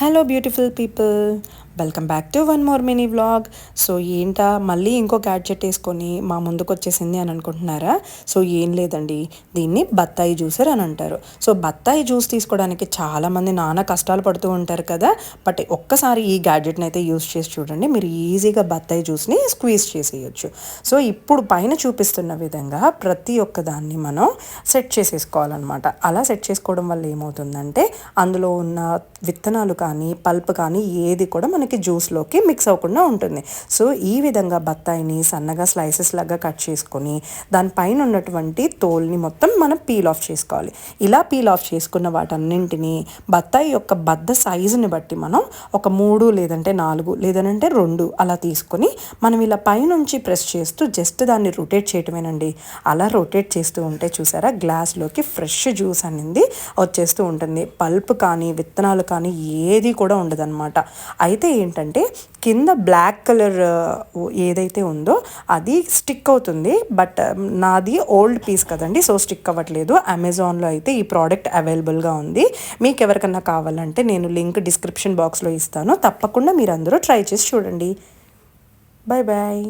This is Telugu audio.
Hello beautiful people, welcome back to one more mini vlog. So ఏంటా మళ్ళీ ఇంకో గ్యాడ్జెట్ వేసుకొని మా ముందుకు వచ్చేసింది అని అనుకుంటున్నారా? సో ఏం లేదండి, దీన్ని బత్తాయి జ్యూసర్ అని అంటారు. సో బత్తాయి జ్యూస్ తీసుకోవడానికి చాలామంది నానా కష్టాలు పడుతూ ఉంటారు కదా. బట్ ఒక్కసారి ఈ గ్యాడ్జెట్ని అయితే యూస్ చేసి చూడండి, మీరు ఈజీగా బత్తాయి జ్యూస్ని స్క్వీజ్ చేసేయచ్చు. సో ఇప్పుడు పైన చూపిస్తున్న విధంగా ప్రతి ఒక్క దాన్ని మనం సెట్ చేసేసుకోవాలన్నమాట. అలా సెట్ చేసుకోవడం వల్ల ఏమవుతుందంటే అందులో ఉన్న విత్తనాలు కానీ పల్ప్ కానీ ఏది కూడా మనకి జ్యూస్లోకి మిక్స్ అవ్వకుండా ఉంటుంది. సో ఈ విధంగా బత్తాయిని సన్నగా స్లైసెస్ లాగా కట్ చేసుకొని దానిపైన ఉన్నటువంటి తోల్ని మొత్తం మనం పీల్ ఆఫ్ చేసుకోవాలి. ఇలా పీల్ ఆఫ్ చేసుకున్న వాటన్నింటినీ బత్తాయి యొక్క బద్ద సైజుని బట్టి మనం ఒక 3 లేదంటే 4 లేదంటే 2 అలా తీసుకొని మనం ఇలా పైనుంచి ప్రెస్ చేస్తూ జస్ట్ దాన్ని రొటేట్ చేయటమేనండి. అలా రొటేట్ చేస్తూ ఉంటే చూసారా, గ్లాస్లోకి ఫ్రెష్ జ్యూస్ అనేది వచ్చేస్తూ ఉంటుంది. పల్ప్ కానీ విత్తనాలు కానీ ఏది కూడా ఉండదన్నమాట. అయితే ఏంటంటే కింద బ్లాక్ కలర్ ఏదైతే ఉందో అది స్టిక్ అవుతుంది. బట్ నాది ఓల్డ్ పీస్ కదండి, సో స్టిక్ అవ్వట్లేదు. అమెజాన్లో అయితే ఈ ప్రోడక్ట్ అవైలబుల్గా ఉంది. మీకు ఎవరికన్నా కావాలంటే నేను లింక్ డిస్క్రిప్షన్ బాక్స్లో ఇస్తాను, తప్పకుండా మీరు అందరూ ట్రై చేసి చూడండి. Bye bye.